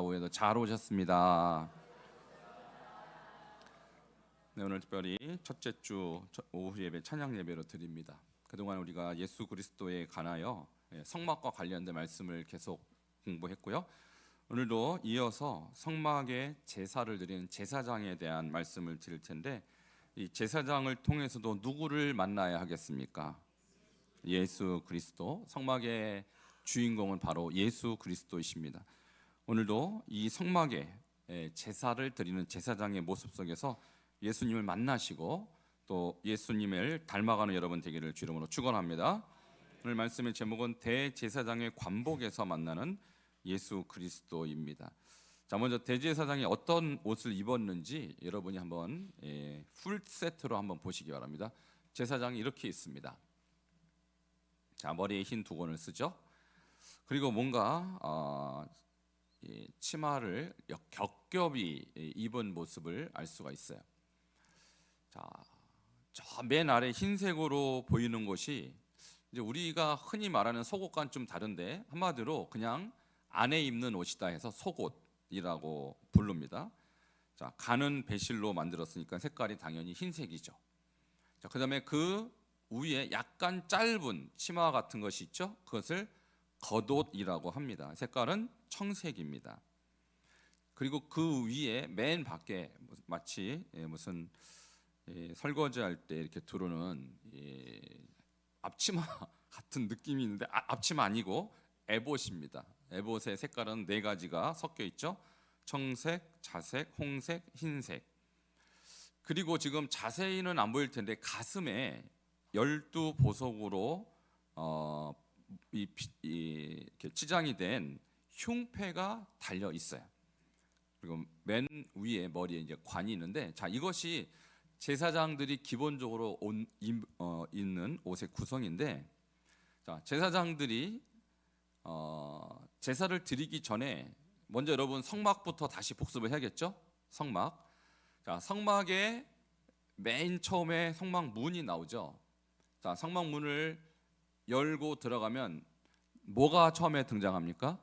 오후에도 잘 오셨습니다. 네, 오늘 특별히 첫째 주 오후 예배 찬양 예배로 드립니다. 그동안 우리가 예수 그리스도에 관하여 성막과 관련된 말씀을 계속 공부했고요. 오늘도 이어서 성막에 제사를 드리는 제사장에 대한 말씀을 드릴 텐데, 이 제사장을 통해서도 누구를 만나야 하겠습니까? 예수 그리스도. 성막의 주인공은 바로 예수 그리스도이십니다. 오늘도 이 성막에 제사를 드리는 제사장의 모습 속에서 예수님을 만나시고 또 예수님을 닮아가는 여러분 되기를 주 이름으로 축원합니다. 오늘 말씀의 제목은 대제사장의 관복에서 만나는 예수 그리스도입니다. 자, 먼저 대제사장이 어떤 옷을 입었는지 여러분이 한번 풀 세트로 한번 보시기 바랍니다. 제사장이 이렇게 있습니다. 자, 머리에 흰 두건을 쓰죠. 그리고 뭔가 치마를 겹겹이 입은 모습을 알 수가 있어요. 자, 저 맨 아래 흰색으로 보이는 것이 이제 우리가 흔히 말하는 속옷과는 좀 다른데, 한마디로 그냥 안에 입는 옷이다 해서 속옷이라고 부릅니다. 자, 가는 배실로 만들었으니까 색깔이 당연히 흰색이죠. 자, 그다음에 그 위에 약간 짧은 치마 같은 것이 있죠. 그것을 겉옷이라고 합니다. 색깔은 청색입니다. 그리고 그 위에 맨 밖에 마치 무슨 설거지할 때 이렇게 두르는 앞치마 같은 느낌이 있는데 앞치마 아니고 에봇입니다. 에봇의 색깔은 네 가지가 섞여 있죠. 청색, 자색, 홍색, 흰색. 그리고 지금 자세히는 안 보일 텐데 가슴에 12보석으로 이렇게 치장이 된 흉패가 달려 있어요. 그리고 맨 위에 머리에 이제 관이 있는데, 자, 이것이 제사장들이 기본적으로 입는 옷의 구성인데, 자, 제사장들이 제사를 드리기 전에 먼저 여러분 성막부터 다시 복습을 해야겠죠? 성막. 자, 성막에 맨 처음에 성막 문이 나오죠. 자, 성막 문을 열고 들어가면 뭐가 처음에 등장합니까?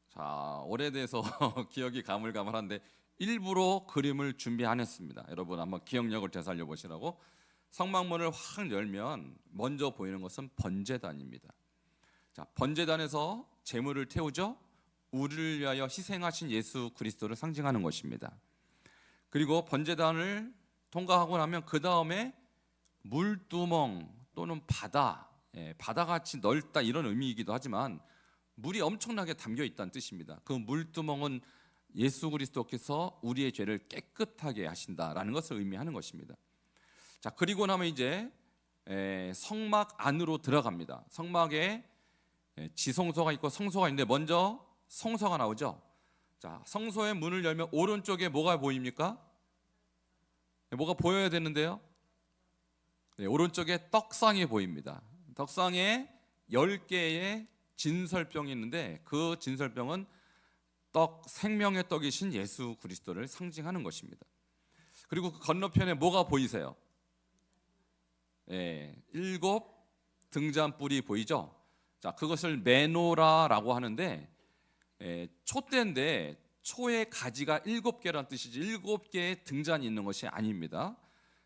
자, 오래돼서 기억이 가물가물한데 일부러 그림을 준비 안 했습니다. 여러분 한번 기억력을 되살려 보시라고. 성막문을 확 열면 먼저 보이는 것은 번제단입니다. 자, 번제단에서 제물을 태우죠. 우리를 위하여 희생하신 예수 그리스도를 상징하는 것입니다. 그리고 번제단을 통과하고 나면 그 다음에 물두멍 또는 바다, 바다같이 넓다 이런 의미이기도 하지만 물이 엄청나게 담겨 있다는 뜻입니다. 그 물두멍은 예수 그리스도께서 우리의 죄를 깨끗하게 하신다라는 것을 의미하는 것입니다. 자, 그리고 나면 이제 성막 안으로 들어갑니다. 성막에 지성소가 있고 성소가 있는데 먼저 성소가 나오죠. 자, 성소의 문을 열면 오른쪽에 뭐가 보입니까? 뭐가 보여야 되는데요. 오른쪽에 떡상이 보입니다. 떡상에 10개의 진설병이 있는데 그 진설병은 생명의 떡이신 예수 그리스도를 상징하는 것입니다. 그리고 그 건너편에 뭐가 보이세요? 7 등잔불이 보이죠? 자, 그것을 메노라라고 하는데 촛대인데 초의 가지가 7개란 뜻이지 7개의 등잔이 있는 것이 아닙니다.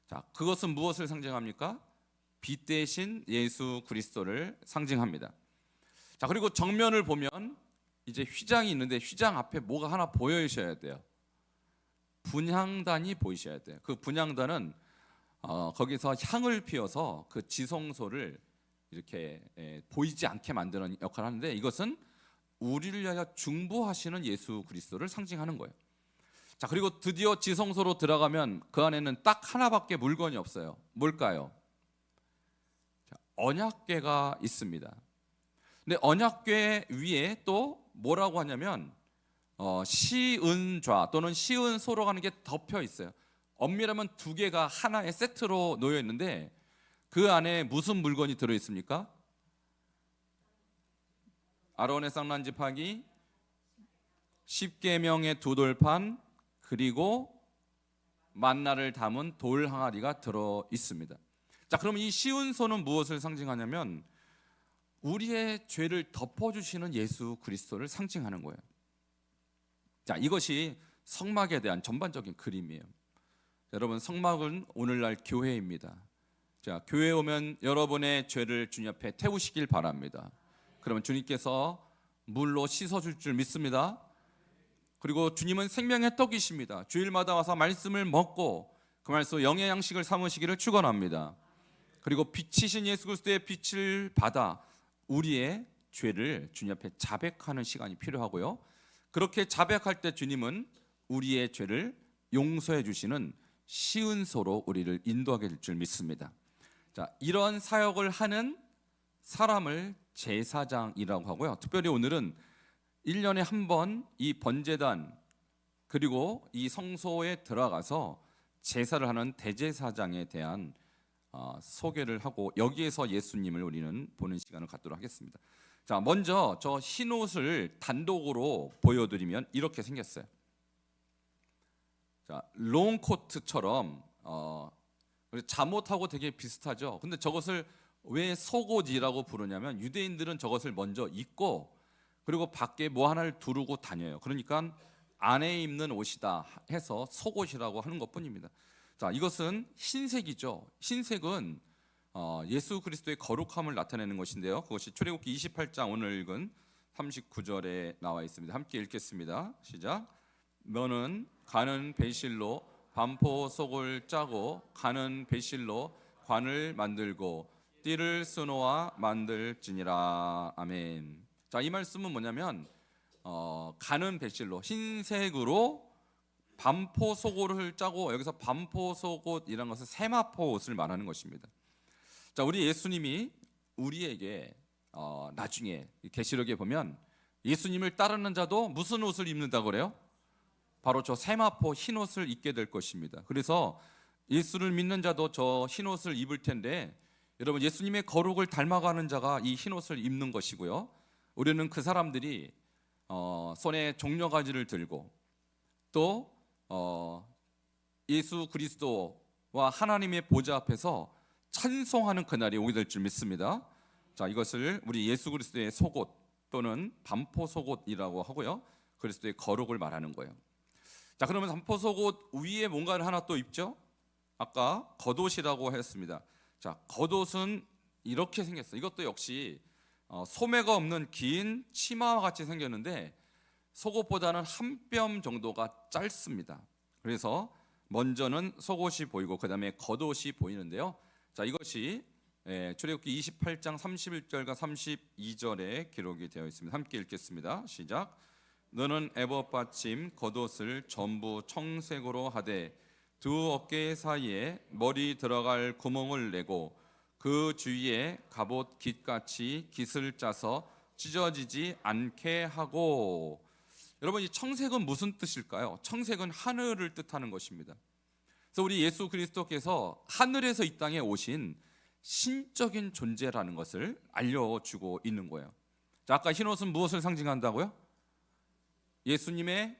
자, 그것은 무엇을 상징합니까? 빛 대신 예수 그리스도를 상징합니다. 자, 그리고 정면을 보면 이제 휘장이 있는데 휘장 앞에 뭐가 하나 보여셔야 돼요. 분향단이 보이셔야 돼요. 그 분향단은 거기서 향을 피워서 그 지성소를 이렇게 보이지 않게 만드는 역할을 하는데, 이것은 우리를 위하여 중보하시는 예수 그리스도를 상징하는 거예요. 자, 그리고 드디어 지성소로 들어가면 그 안에는 딱 하나밖에 물건이 없어요. 뭘까요? 자, 언약궤가 있습니다. 근데 언약궤 위에 또 뭐라고 하냐면 시은좌 또는 시은소로 하는 게 덮여 있어요. 엄밀하면 2개가 하나의 세트로 놓여 있는데 그 안에 무슨 물건이 들어 있습니까? 아론의 쌍난지파기, 10계명의 2돌판, 그리고 만나를 담은 돌 항아리가 들어 있습니다. 자, 그럼 이 시은소는 무엇을 상징하냐면 우리의 죄를 덮어주시는 예수 그리스도를 상징하는 거예요. 자, 이것이 성막에 대한 전반적인 그림이에요. 여러분, 성막은 오늘날 교회입니다. 자, 교회에 오면 여러분의 죄를 주님 앞에 태우시길 바랍니다. 그러면 주님께서 물로 씻어줄 줄 믿습니다. 그리고 주님은 생명의 떡이십니다. 주일마다 와서 말씀을 먹고 그 말씀 영의 양식을 삼으시기를 축원합니다. 그리고 빛이신 예수 그리스도의 빛을 받아 우리의 죄를 주님 앞에 자백하는 시간이 필요하고요. 그렇게 자백할 때 주님은 우리의 죄를 용서해 주시는 시은소로 우리를 인도하게 될 줄 믿습니다. 자, 이런 사역을 하는 사람을 제사장이라고 하고요. 특별히 오늘은 1년에 한 번 이 번제단 그리고 이 성소에 들어가서 제사를 하는 대제사장에 대한 소개를 하고 여기에서 예수님을 우리는 보는 시간을 갖도록 하겠습니다. 자, 먼저 저 흰 옷을 단독으로 보여드리면 이렇게 생겼어요. 자, 롱코트처럼 잠옷하고 되게 비슷하죠. 근데 저것을 왜 속옷이라고 부르냐면 유대인들은 저것을 먼저 입고 그리고 밖에 뭐 하나를 두르고 다녀요. 그러니까 안에 입는 옷이다 해서 속옷이라고 하는 것뿐입니다. 자, 이것은 흰색이죠. 흰색은 예수 그리스도의 거룩함을 나타내는 것인데요. 그것이 출애굽기 28장 오늘 읽은 39절에 나와 있습니다. 함께 읽겠습니다. 시작. 너는 가는 배실로 반포 속을 짜고 가는 배실로 관을 만들고 띠를 수놓아 만들지니라. 아멘. 자, 이 말씀은 뭐냐면 가는 배실로 흰색으로 반포 속옷을 짜고, 여기서 반포 속옷이라는 것은 세마포 옷을 말하는 것입니다. 자, 우리 예수님이 우리에게 나중에 계시록에 보면 예수님을 따르는 자도 무슨 옷을 입는다고 그래요? 바로 저 세마포 흰 옷을 입게 될 것입니다. 그래서 예수를 믿는 자도 저 흰 옷을 입을 텐데, 여러분, 예수님의 거룩을 닮아가는 자가 이 흰 옷을 입는 것이고요. 우리는 그 사람들이 손에 종려가지를 들고 또 예수 그리스도와 하나님의 보좌 앞에서 찬송하는 그날이 오게 될 줄 믿습니다. 자, 이것을 우리 예수 그리스도의 속옷 또는 반포 속옷이라고 하고요. 그리스도의 거룩을 말하는 거예요. 자, 그러면 반포 속옷 위에 뭔가를 하나 또 입죠? 아까 겉옷이라고 했습니다. 자, 겉옷은 이렇게 생겼어요. 이것도 역시 소매가 없는 긴 치마와 같이 생겼는데 속옷보다는 한 뼘 정도가 짧습니다. 그래서 먼저는 속옷이 보이고 그 다음에 겉옷이 보이는데요. 자, 이것이 출애굽기 28장 31절과 32절에 기록이 되어 있습니다. 함께 읽겠습니다. 시작. 너는 에봇 받침 겉옷을 전부 청색으로 하되 두 어깨 사이에 머리 들어갈 구멍을 내고 그 주위에 갑옷 깃같이 깃을 짜서 찢어지지 않게 하고. 여러분, 이 청색은 무슨 뜻일까요? 청색은 하늘을 뜻하는 것입니다. 그래서 우리 예수 그리스도께서 하늘에서 이 땅에 오신 신적인 존재라는 것을 알려주고 있는 거예요. 자, 아까 흰옷은 무엇을 상징한다고요? 예수님의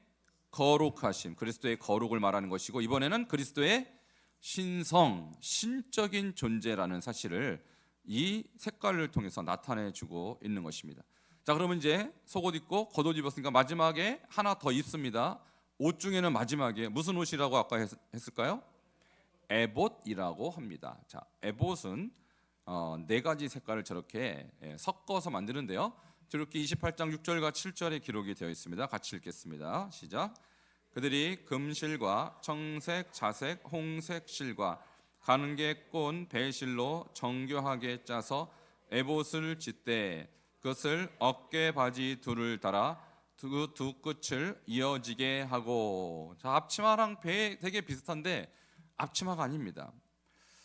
거룩하심, 그리스도의 거룩을 말하는 것이고, 이번에는 그리스도의 신성, 신적인 존재라는 사실을 이 색깔을 통해서 나타내주고 있는 것입니다. 자, 그러면 이제 속옷 입고 겉옷 입었으니까 마지막에 하나 더 입습니다. 옷 중에는 마지막에 무슨 옷이라고 아까 했을까요? 에봇이라고 합니다. 자, 에봇은 네 가지 색깔을 저렇게 섞어서 만드는데요. 출애굽기 28장 6절과 7절에 기록이 되어 있습니다. 같이 읽겠습니다. 시작. 그들이 금실과 청색, 자색, 홍색 실과 가는게 꼰 배실로 정교하게 짜서 에봇을 짓되 그것을 어깨 바지 둘을 달아 두 끝을 이어지게 하고. 자, 앞치마랑 배 되게 비슷한데 앞치마가 아닙니다.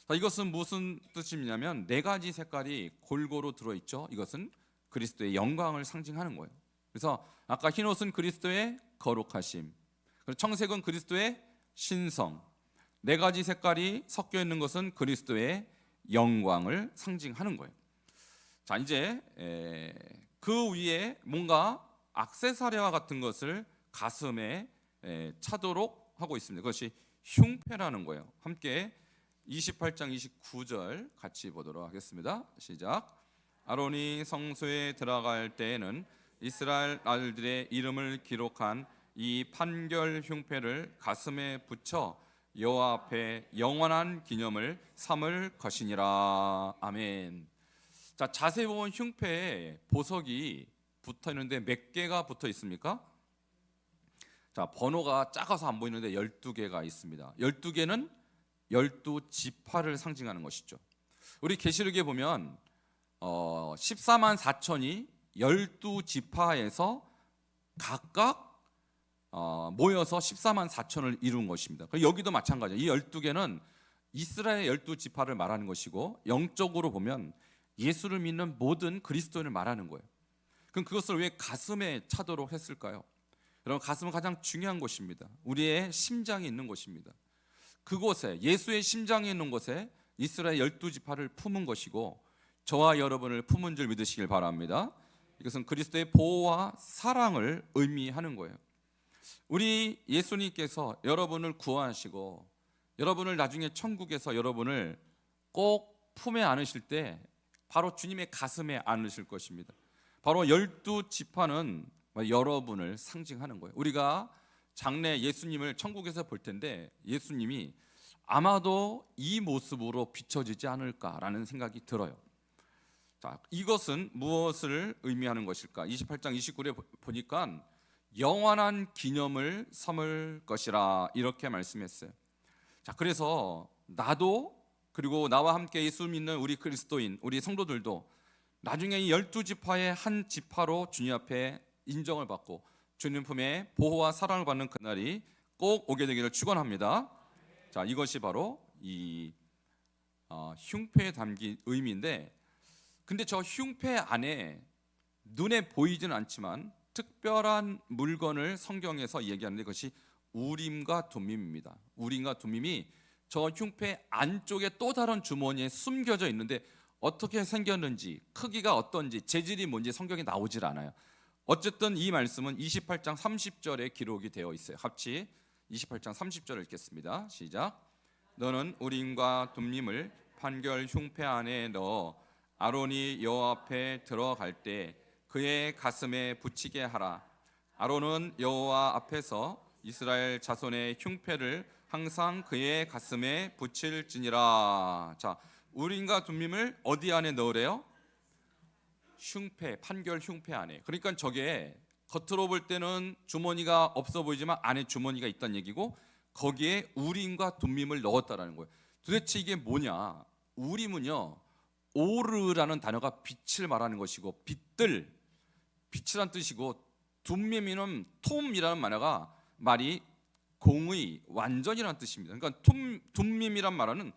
자, 이것은 무슨 뜻이냐면 네 가지 색깔이 골고루 들어있죠. 이것은 그리스도의 영광을 상징하는 거예요. 그래서 아까 흰옷은 그리스도의 거룩하심, 그리고 청색은 그리스도의 신성, 네 가지 색깔이 섞여 있는 것은 그리스도의 영광을 상징하는 거예요. 자, 이제 그 위에 뭔가 액세서리와 같은 것을 가슴에 차도록 하고 있습니다. 그것이 흉패라는 거예요. 함께 28장 29절 같이 보도록 하겠습니다. 시작. 아론이 성소에 들어갈 때에는 이스라엘 아들들의 이름을 기록한 이 판결 흉패를 가슴에 붙여 여호와 앞에 영원한 기념을 삼을 것이니라. 아멘. 자, 자세히 보면 흉패에 보석이 붙어 있는데 몇 개가 붙어 있습니까? 자, 번호가 작아서 안 보이는데 12개가 있습니다. 12개는 12지파를 상징하는 것이죠. 우리 계시록에 보면 14만 4천이 12지파에서 각각 모여서 14만 4천을 이룬 것입니다. 여기도 마찬가지예요. 이 12개는 이스라엘 12지파를 말하는 것이고, 영적으로 보면 예수를 믿는 모든 그리스도인을 말하는 거예요. 그럼 그것을 왜 가슴에 차도록 했을까요? 여러분, 가슴은 가장 중요한 곳입니다. 우리의 심장이 있는 곳입니다. 그곳에, 예수의 심장이 있는 곳에 이스라엘 12지파를 품은 것이고, 저와 여러분을 품은 줄 믿으시길 바랍니다. 이것은 그리스도의 보호와 사랑을 의미하는 거예요. 우리 예수님께서 여러분을 구원하시고 여러분을 나중에 천국에서 여러분을 꼭 품에 안으실 때 바로 주님의 가슴에 안으실 것입니다. 바로 12지파는 여러분을 상징하는 거예요. 우리가 장래 예수님을 천국에서 볼 텐데 예수님이 아마도 이 모습으로 비춰지지 않을까라는 생각이 들어요. 자, 이것은 무엇을 의미하는 것일까? 28장 29절에 보니까 영원한 기념을 삼을 것이라 이렇게 말씀했어요. 자, 그래서 나도, 그리고 나와 함께 예수 믿는 우리 그리스도인, 우리 성도들도 나중에 이 12지파의 한 지파로 주님 앞에 인정을 받고 주님 품에 보호와 사랑을 받는 그날이 꼭 오게 되기를 축원합니다. 자, 이것이 바로 이 흉패에 담긴 의미인데, 근데 저 흉패 안에 눈에 보이지는 않지만 특별한 물건을 성경에서 얘기하는데 그것이 우림과 둠밈입니다. 우림과 둠밈이 저 흉패 안쪽에 또 다른 주머니에 숨겨져 있는데 어떻게 생겼는지, 크기가 어떤지, 재질이 뭔지 성경에 나오질 않아요. 어쨌든 이 말씀은 28장 30절에 기록이 되어 있어요. 같이 28장 30절을 읽겠습니다. 시작. 너는 우림과 둠밈을 판결 흉패 안에 넣어 아론이 여호와 앞에 들어갈 때 그의 가슴에 붙이게 하라. 아론은 여호와 앞에서 이스라엘 자손의 흉패를 항상 그의 가슴에 붙일지니라. 자, 우림과 둠밈을 어디 안에 넣으래요? 흉패, 판결 흉패 안에. 그러니까 저게 겉으로 볼 때는 주머니가 없어 보이지만 안에 주머니가 있다는 얘기고, 거기에 우림과 둠밈을 넣었다라는 거예요. 도대체 이게 뭐냐? 우림은요, 오르라는 단어가 빛을 말하는 것이고, 빛들, 빛이란 뜻이고, 둠밈이는 톰이라는 말이 공의, 완전이라는 뜻입니다. 그러니까 둠밈이란 말은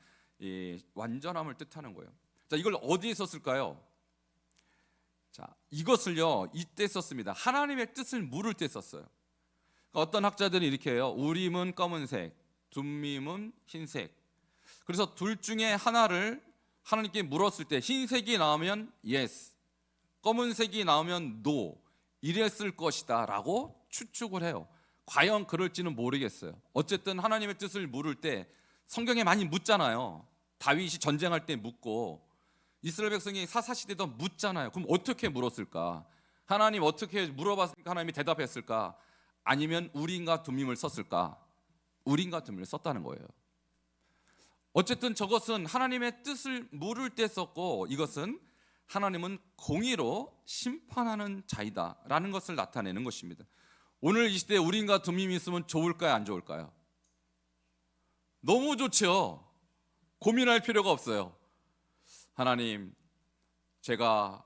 완전함을 뜻하는 거예요. 자, 이걸 어디에 썼을까요? 자, 이것을요 이때 썼습니다. 하나님의 뜻을 물을 때 썼어요. 그러니까 어떤 학자들이 이렇게 해요. 우림은 검은색, 둠밈은 흰색. 그래서 둘 중에 하나를 하나님께 물었을 때 흰색이 나오면 yes, 검은색이 나오면 no, 이랬을 것이다 라고 추측을 해요. 과연 그럴지는 모르겠어요. 어쨌든 하나님의 뜻을 물을 때 성경에 많이 묻잖아요. 다윗이 전쟁할 때 묻고 이스라엘 백성이 사사시대도 묻잖아요. 그럼 어떻게 물었을까? 하나님 어떻게 물어봤으니까 하나님이 대답했을까? 아니면 우림과 둠밈을 썼을까? 우림과 둠밈을 썼다는 거예요. 어쨌든 저것은 하나님의 뜻을 물을 때 썼고, 이것은 하나님은 공의로 심판하는 자이다 라는 것을 나타내는 것입니다. 오늘 이 시대에 우림과 둠밈이 있으면 좋을까요, 안 좋을까요? 너무 좋죠. 고민할 필요가 없어요. 하나님, 제가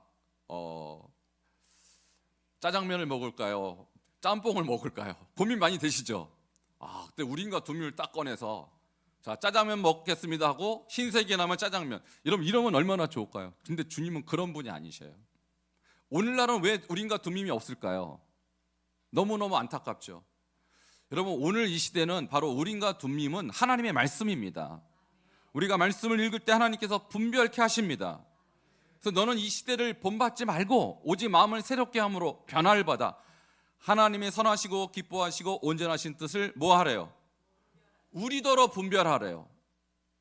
짜장면을 먹을까요? 짬뽕을 먹을까요? 고민 많이 되시죠? 그때 우림과 둠밈을 딱 꺼내서 자, 짜장면 먹겠습니다 하고 흰색이 나면 짜장면, 이러면 얼마나 좋을까요? 근데 주님은 그런 분이 아니셔요. 오늘날은 왜 우림과 둠밈이 없을까요? 너무너무 안타깝죠. 여러분, 오늘 이 시대는 바로 우림과 둠밈은 하나님의 말씀입니다. 우리가 말씀을 읽을 때 하나님께서 분별케 하십니다. 그래서 너는 이 시대를 본받지 말고 오직 마음을 새롭게 함으로 변화를 받아 하나님의 선하시고 기뻐하시고 온전하신 뜻을 뭐 하래요? 우리더러 분별하래요.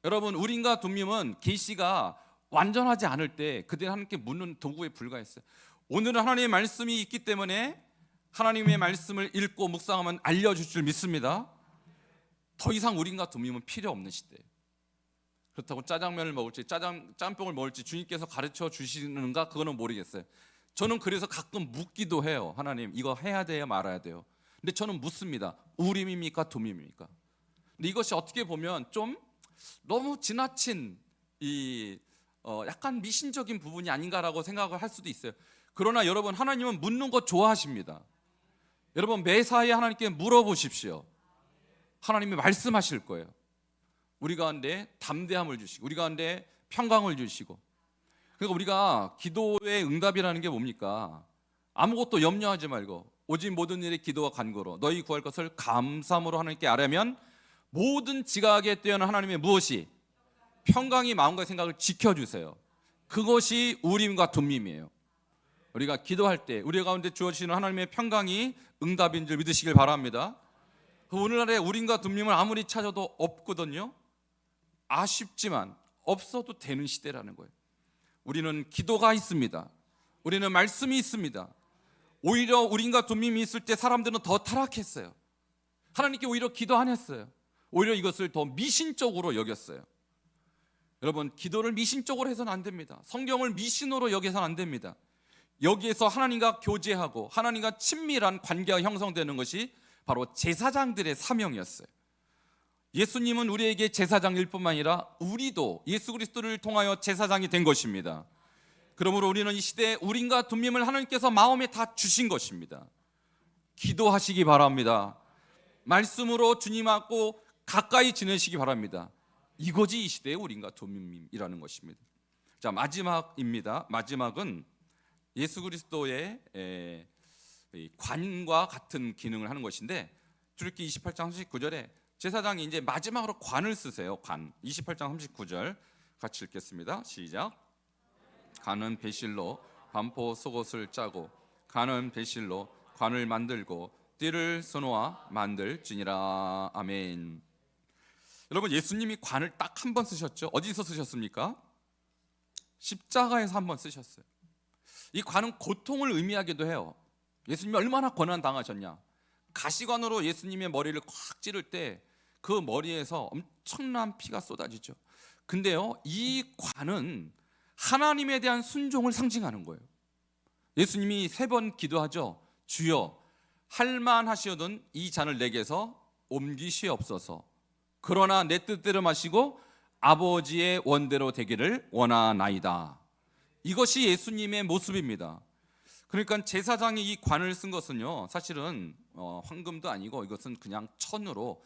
여러분, 우림과 둠밈은 계시가 완전하지 않을 때 그때 하나님께 묻는 도구에 불과했어요. 오늘은 하나님의 말씀이 있기 때문에 하나님의 말씀을 읽고 묵상하면 알려줄 줄 믿습니다. 더 이상 우린과 도움은 필요 없는 시대예요. 그렇다고 짜장면을 먹을지 짬뽕을 먹을지 주님께서 가르쳐 주시는가 그거는 모르겠어요. 저는 그래서 가끔 묻기도 해요. 하나님 이거 해야 돼요 말아야 돼요. 근데 저는 묻습니다. 우림입니까 둠입니까? 근데 이것이 어떻게 보면 좀 너무 지나친 약간 미신적인 부분이 아닌가라고 생각을 할 수도 있어요. 그러나 여러분 하나님은 묻는 거 좋아하십니다. 여러분 매사에 하나님께 물어보십시오. 하나님이 말씀하실 거예요. 우리 가운데 담대함을 주시고 우리 가운데 평강을 주시고. 그러니까 우리가 기도의 응답이라는 게 뭡니까? 아무것도 염려하지 말고 오직 모든 일에 기도와 간구로 너희 구할 것을 감사함으로 하나님께 아뢰면 모든 지각에 뛰어난 하나님의 무엇이? 평강이 마음과 생각을 지켜주세요. 그것이 우림과 둠밈이에요. 우리가 기도할 때 우리 가운데 주어지는 하나님의 평강이 응답인 줄 믿으시길 바랍니다. 오늘날에 우림과 둠밈을 아무리 찾아도 없거든요. 아쉽지만 없어도 되는 시대라는 거예요. 우리는 기도가 있습니다. 우리는 말씀이 있습니다. 오히려 우림과 둠밈이 있을 때 사람들은 더 타락했어요. 하나님께 오히려 기도 안 했어요. 오히려 이것을 더 미신적으로 여겼어요. 여러분 기도를 미신적으로 해서는 안 됩니다. 성경을 미신으로 여겨서는 안 됩니다. 여기에서 하나님과 교제하고 하나님과 친밀한 관계가 형성되는 것이 바로 제사장들의 사명이었어요. 예수님은 우리에게 제사장일 뿐만 아니라 우리도 예수 그리스도를 통하여 제사장이 된 것입니다. 그러므로 우리는 이 시대에 우림과 둠밈을 하나님께서 마음에 다 주신 것입니다. 기도하시기 바랍니다. 말씀으로 주님하고 가까이 지내시기 바랍니다. 이것이 이 시대의 우림과 둠밈이라는 것입니다. 자, 마지막입니다. 마지막은 예수 그리스도의 관과 같은 기능을 하는 것인데 출애굽기 28장 39절에 제사장이 이제 마지막으로 관을 쓰세요. 관 28장 39절 같이 읽겠습니다. 시작. 관은 배실로 반포 속옷을 짜고 관은 배실로 관을 만들고 띠를 서놓아 만들지니라. 아멘. 여러분 예수님이 관을 딱 한 번 쓰셨죠. 어디서 쓰셨습니까? 십자가에서 한 번 쓰셨어요. 이 관은 고통을 의미하기도 해요. 예수님이 얼마나 고난 당하셨냐. 가시관으로 예수님의 머리를 콱 찌를 때 그 머리에서 엄청난 피가 쏟아지죠. 근데요 이 관은 하나님에 대한 순종을 상징하는 거예요. 예수님이 3번 기도하죠. 주여 할만하시거든 이 잔을 내게서 옮기시옵소서. 그러나 내 뜻대로 마시고 아버지의 원대로 되기를 원하나이다. 이것이 예수님의 모습입니다. 그러니까 제사장이 이 관을 쓴 것은요 사실은 황금도 아니고 이것은 그냥 천으로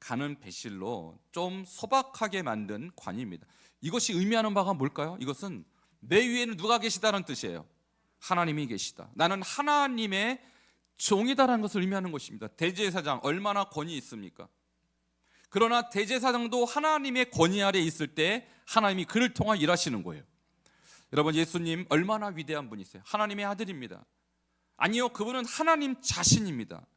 가는 배실로 좀 소박하게 만든 관입니다. 이것이 의미하는 바가 뭘까요? 이것은 내 위에는 누가 계시다는 뜻이에요. 하나님이 계시다. 나는 하나님의 종이다라는 것을 의미하는 것입니다. 대제사장 얼마나 권위 있습니까? 그러나 대제사장도 하나님의 권위 아래 있을 때 하나님이 그를 통해 일하시는 거예요. 여러분 예수님 얼마나 위대한 분이세요. 하나님의 아들입니다. 아니요 그분은 하나님 자신입니다.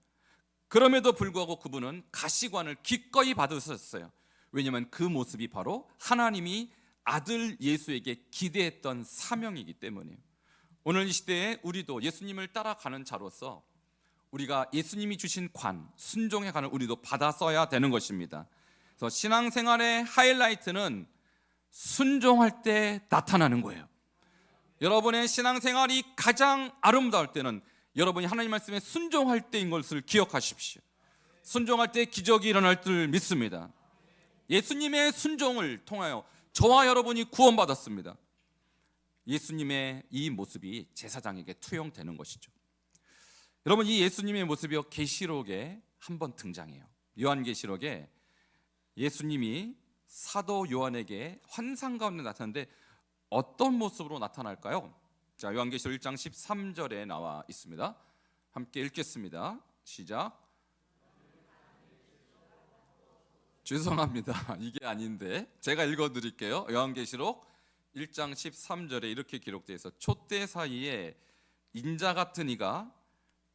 그럼에도 불구하고 그분은 가시관을 기꺼이 받으셨어요. 왜냐하면 그 모습이 바로 하나님이 아들 예수에게 기대했던 사명이기 때문이에요. 오늘 이 시대에 우리도 예수님을 따라가는 자로서 우리가 예수님이 주신 관, 순종의 관을 우리도 받아 써야 되는 것입니다. 그래서 신앙생활의 하이라이트는 순종할 때 나타나는 거예요. 여러분의 신앙생활이 가장 아름다울 때는 여러분이 하나님 말씀에 순종할 때인 것을 기억하십시오. 순종할 때 기적이 일어날 줄 믿습니다. 예수님의 순종을 통하여 저와 여러분이 구원받았습니다. 예수님의 이 모습이 제사장에게 투영되는 것이죠. 여러분 이 예수님의 모습이 계시록에 한번 등장해요. 요한계시록에 예수님이 사도 요한에게 환상 가운데 나타나는데 어떤 모습으로 나타날까요? 자, 요한계시록 1장 13절에 나와 있습니다. 함께 읽겠습니다. 시작. 죄송합니다. 이게 아닌데 제가 읽어드릴게요. 요한계시록 1장 13절에 이렇게 기록되어 있어. 촛대 사이에 인자 같은 이가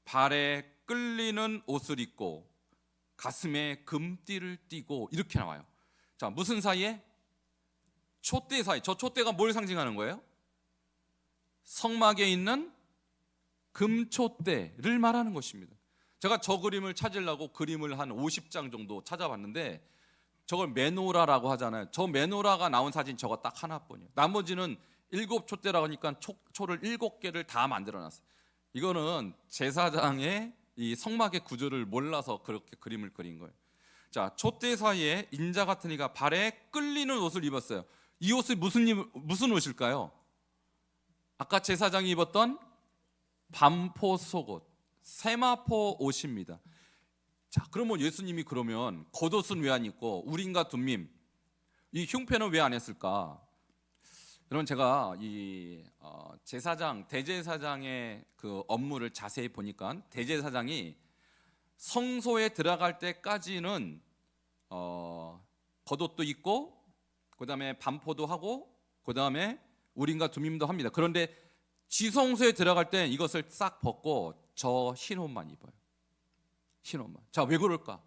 발에 끌리는 옷을 입고 가슴에 금띠를 띠고 이렇게 나와요. 자, 무슨 사이에? 촛대 사이, 저 촛대가 뭘 상징하는 거예요? 성막에 있는 금촛대를 말하는 것입니다. 제가 저 그림을 찾으려고 그림을 한 50장 정도 찾아봤는데 저걸 메노라라고 하잖아요. 저 메노라가 나온 사진 저거 딱 하나뿐이에요. 나머지는 7촛대라고 하니까 초를 7개를 다 만들어놨어요. 이거는 제사장의 이 성막의 구조를 몰라서 그렇게 그림을 그린 거예요. 자, 촛대 사이에 인자 같은 이가 발에 끌리는 옷을 입었어요. 이 옷이 무슨 옷일까요? 아까 제사장이 입었던 반포 속옷, 세마포 옷입니다. 자, 그러면 예수님이 그러면 겉옷은 왜 안 입고 우림과 둠밈, 이 흉패는 왜 안 했을까? 여러분, 제가 이 제사장, 대제사장의 그 업무를 자세히 보니까 대제사장이 성소에 들어갈 때까지는 겉옷도 입고 그 다음에 반포도 하고 그 다음에 우림과 둠밈도 합니다. 그런데 지성소에 들어갈 때 이것을 싹 벗고 저 흰 옷만 입어요. 흰 옷만. 자, 왜 그럴까?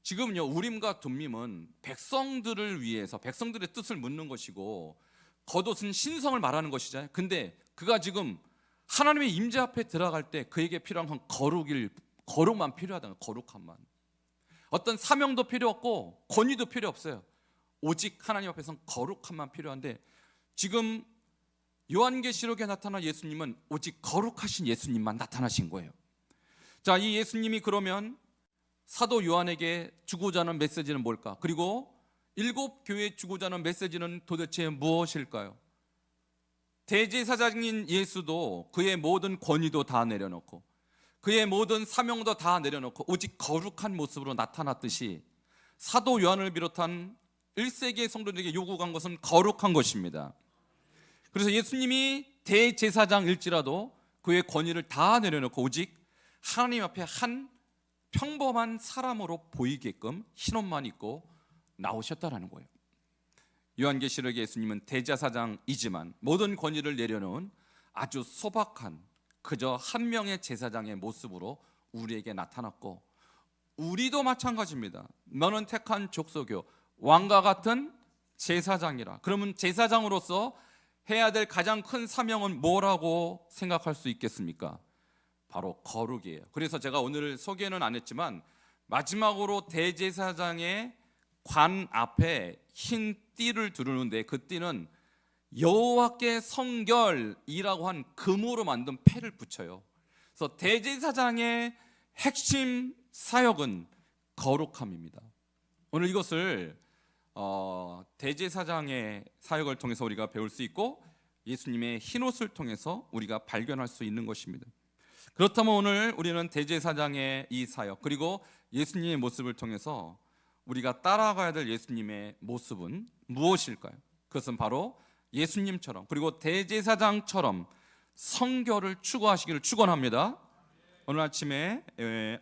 지금요, 우림과 둠밈은 백성들을 위해서 백성들의 뜻을 묻는 것이고 겉옷은 신성을 말하는 것이잖아요. 근데 그가 지금 하나님의 임재 앞에 들어갈 때 그에게 필요한 건 거룩만 필요하다는 거예요. 거룩함만. 어떤 사명도 필요 없고 권위도 필요 없어요. 오직 하나님 앞에서는 거룩함만 필요한데 지금 요한계시록에 나타난 예수님은 오직 거룩하신 예수님만 나타나신 거예요. 자, 이 예수님이 그러면 사도 요한에게 주고자 하는 메시지는 뭘까? 그리고 7교회에 주고자 하는 메시지는 도대체 무엇일까요? 대제사장인 예수도 그의 모든 권위도 다 내려놓고 그의 모든 사명도 다 내려놓고 오직 거룩한 모습으로 나타났듯이 사도 요한을 비롯한 1세기의 성도들에게 요구한 것은 거룩한 것입니다. 그래서 예수님이 대제사장일지라도 그의 권위를 다 내려놓고 오직 하나님 앞에 한 평범한 사람으로 보이게끔 흰옷만 입고 나오셨다라는 거예요. 요한계시록의 예수님은 대제사장이지만 모든 권위를 내려놓은 아주 소박한 그저 한 명의 제사장의 모습으로 우리에게 나타났고 우리도 마찬가지입니다. 너는 택한 족속이요 왕과 같은 제사장이라. 그러면 제사장으로서 해야 될 가장 큰 사명은 뭐라고 생각할 수 있겠습니까? 바로 거룩이에요. 그래서 제가 오늘 소개는 안 했지만 마지막으로 대제사장의 관 앞에 흰 띠를 두르는데 그 띠는 여호와께 성결이라고 한 금으로 만든 패를 붙여요. 그래서 대제사장의 핵심 사역은 거룩함입니다. 오늘 이것을 대제사장의 사역을 통해서 우리가 배울 수 있고 예수님의 흰옷을 통해서 우리가 발견할 수 있는 것입니다. 그렇다면 오늘 우리는 대제사장의 이 사역 그리고 예수님의 모습을 통해서 우리가 따라가야 될 예수님의 모습은 무엇일까요? 그것은 바로 예수님처럼 그리고 대제사장처럼 성결을 추구하시기를 축원합니다. 오늘 아침에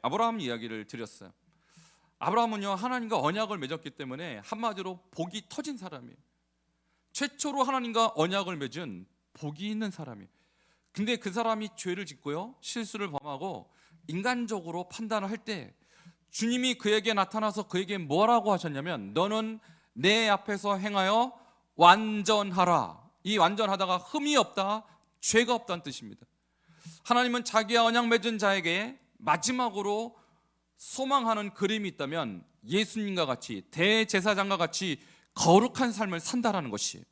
아브라함 이야기를 드렸어요. 아브라함은요 하나님과 언약을 맺었기 때문에 한마디로 복이 터진 사람이에요. 최초로 하나님과 언약을 맺은 복이 있는 사람이에요. 근데 그 사람이 죄를 짓고요 실수를 범하고 인간적으로 판단을 할 때 주님이 그에게 나타나서 그에게 뭐라고 하셨냐면 너는 내 앞에서 행하여 완전하라. 이 완전하다가 흠이 없다, 죄가 없다는 뜻입니다. 하나님은 자기와 언약 맺은 자에게 마지막으로 소망하는 그림이 있다면 예수님과 같이 대제사장과 같이 거룩한 삶을 산다라는 것이에요.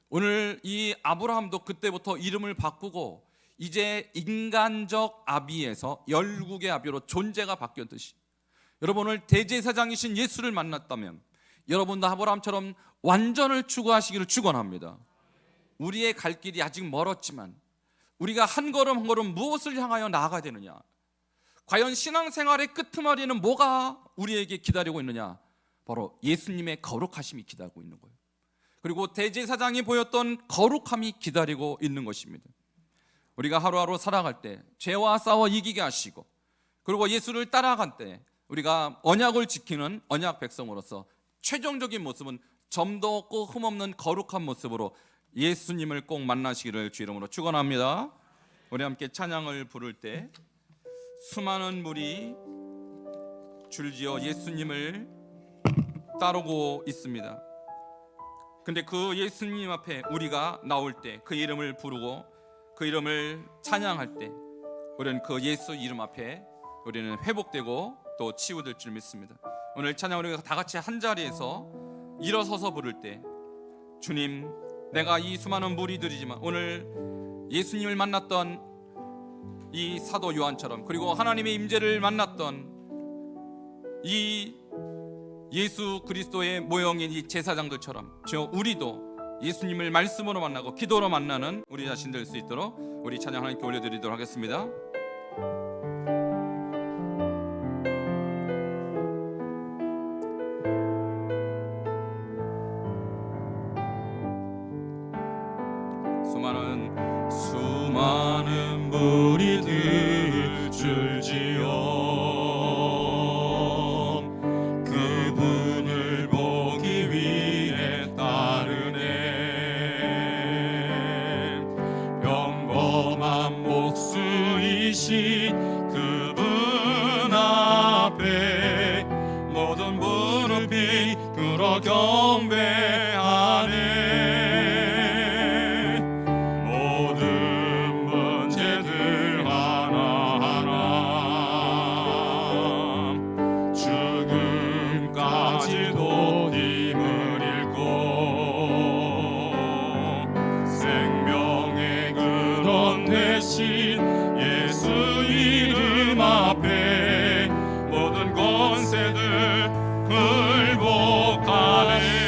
오늘 이 아브라함도 그때부터 이름을 바꾸고 이제 인간적 아비에서 열국의 아비로 존재가 바뀌었듯이 여러분 오늘 대제사장이신 예수를 만났다면 여러분도 아브라함처럼 완전을 추구하시기를 축원합니다. 우리의 갈 길이 아직 멀었지만 우리가 한 걸음 한 걸음 무엇을 향하여 나아가야 되느냐, 과연 신앙생활의 끄트머리는 뭐가 우리에게 기다리고 있느냐, 바로 예수님의 거룩하심이 기다리고 있는 거예요. 그리고 대제사장이 보였던 거룩함이 기다리고 있는 것입니다. 우리가 하루하루 살아갈 때 죄와 싸워 이기게 하시고 그리고 예수를 따라갈 때 우리가 언약을 지키는 언약 백성으로서 최종적인 모습은 점도 없고 흠없는 거룩한 모습으로 예수님을 꼭 만나시기를 주 이름으로 축원합니다. 우리 함께 찬양을 부를 때 수많은 물이 줄지어 예수님을 따르고 있습니다. 근데 그 예수님 앞에 우리가 나올 때, 그 이름을 부르고 그 이름을 찬양할 때, 우리는 그 예수 이름 앞에 우리는 회복되고 또 치유될 줄 믿습니다. 오늘 찬양 우리가 다 같이 한 자리에서 일어서서 부를 때, 주님, 내가 이 수많은 무리들이지만 오늘 예수님을 만났던 이 사도 요한처럼, 그리고 하나님의 임재를 만났던 이 예수 그리스도의 모형인 이 제사장들처럼 우리도 예수님을 말씀으로 만나고 기도로 만나는 우리 자신 될 수 있도록 우리 찬양 하나님께 올려드리도록 하겠습니다. 수많은 무리들 줄지어 그분을 보기 위해 따르네. 평범한 목수이신 그분 앞에 모든 무릎이 꿇어 경배하네. 예수 이름 앞에 모든 권세들 굴복하네.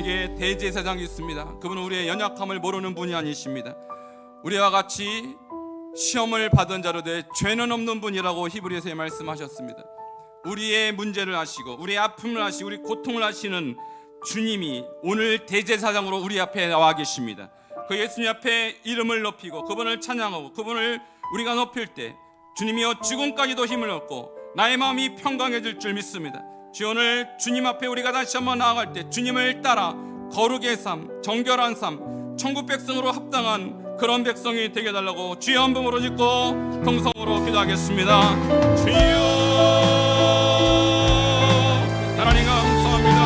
우리에게 대제사장이 있습니다. 그분은 우리의 연약함을 모르는 분이 아니십니다. 우리와 같이 시험을 받은 자로되 죄는 없는 분이라고 히브리서에 말씀하셨습니다. 우리의 문제를 아시고 우리의 아픔을 아시고 우리 고통을 아시는 주님이 오늘 대제사장으로 우리 앞에 나와 계십니다. 그 예수님 앞에 이름을 높이고 그분을 찬양하고 그분을 우리가 높일 때 주님이여 죽음까지도 힘을 얻고 나의 마음이 평강해질 줄 믿습니다. 주여, 오늘 주님 앞에 우리가 다시 한번 나아갈 때 주님을 따라 거룩의 삶, 정결한 삶, 천국 백성으로 합당한 그런 백성이 되게 해달라고 주여 한 번으로 짓고 통성으로 기도하겠습니다. 주여 하나님 감사합니다.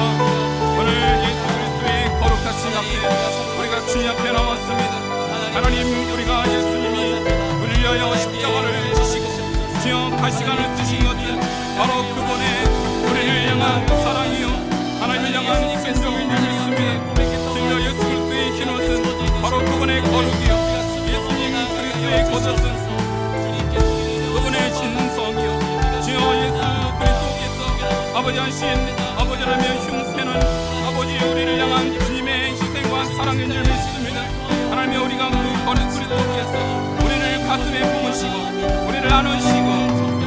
오늘 예수 그리스도의 거룩하신 앞에 우리가 주님 앞에 나왔습니다. 하나님, 우리가 예수님이 우리를 위하여 십자가를 지시고 주여 가시관을 드신 것은 바로 그분의 우리를 향한 사랑이요 하나님을 향한 생명인 줄 믿습니다. 주여, 예수 그리스도의 흰옷은 바로 그분의 거룩이요 예수님 그리스도의 겉옷은 그분의 신성이요 주여, 예수 그리스도께서 아버지 하신 아버지라며 흉패는 아버지 우리를 향한 주님의 희생과 사랑인 줄 믿습니다. 하나님의 우리가 그 거룩 그리스도께서 우리를 가슴에 품으시고 우리를 안으시고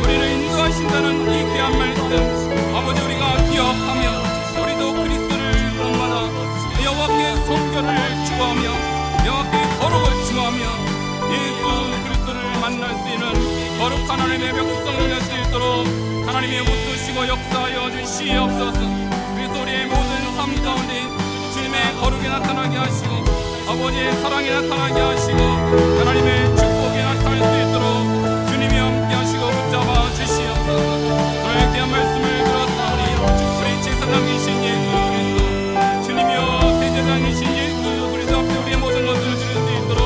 우리를 인도하신다는 이 귀한 말씀 아버지 우리가 기억하며 우리도 그리스도를 본받아 여호와께 성결을 추구하며 여호와께 거룩을 추구하며 예수 그리스도를 만날 수 있는 거룩한 하나님의 백성을 낼 수 있도록 하나님의 붙드시고 역사하여 주시옵소서. 그래서 우리의 모든 삶 가운데 주님의 거룩이 나타나게 하시고 아버지의 사랑이 나타나게 하시고 하나님의 축복이 나타날 수 있도록 주님이 함께 하시고 붙잡아 주시옵소서. 오늘 귀한 말씀을 들었사오니 우리 제사장이신 예수 그리스도 주님이여 대제사장이신 예수 그리스도 앞에 우리의 모든 것을 드릴 수 있도록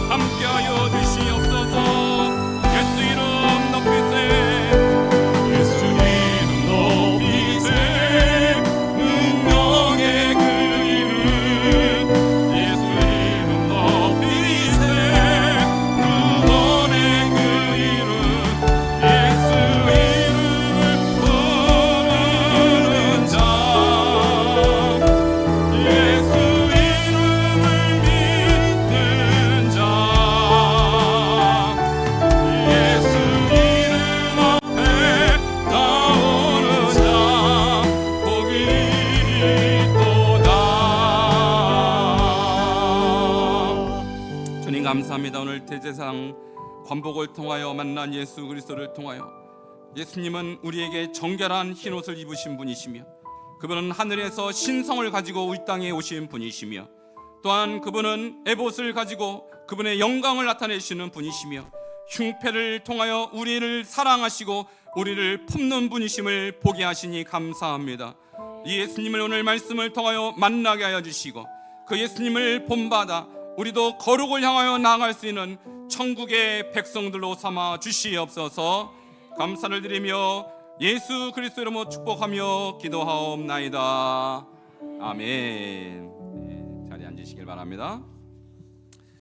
함께하여 주시옵소서. 예수 이름 높이세 감사합니다. 오늘 대제사장 관복을 통하여 만난 예수 그리스도를 통하여 예수님은 우리에게 정결한 흰옷을 입으신 분이시며 그분은 하늘에서 신성을 가지고 이 땅에 오신 분이시며 또한 그분은 에봇을 가지고 그분의 영광을 나타내시는 분이시며 흉패를 통하여 우리를 사랑하시고 우리를 품는 분이심을 보게 하시니 감사합니다. 이 예수님을 오늘 말씀을 통하여 만나게 하여 주시고 그 예수님을 본받아 우리도 거룩을 향하여 나아갈 수 있는 천국의 백성들로 삼아 주시옵소서. 감사를 드리며 예수 그리스도 이름으로 축복하며 기도하옵나이다. 아멘. 네, 자리에 앉으시길 바랍니다.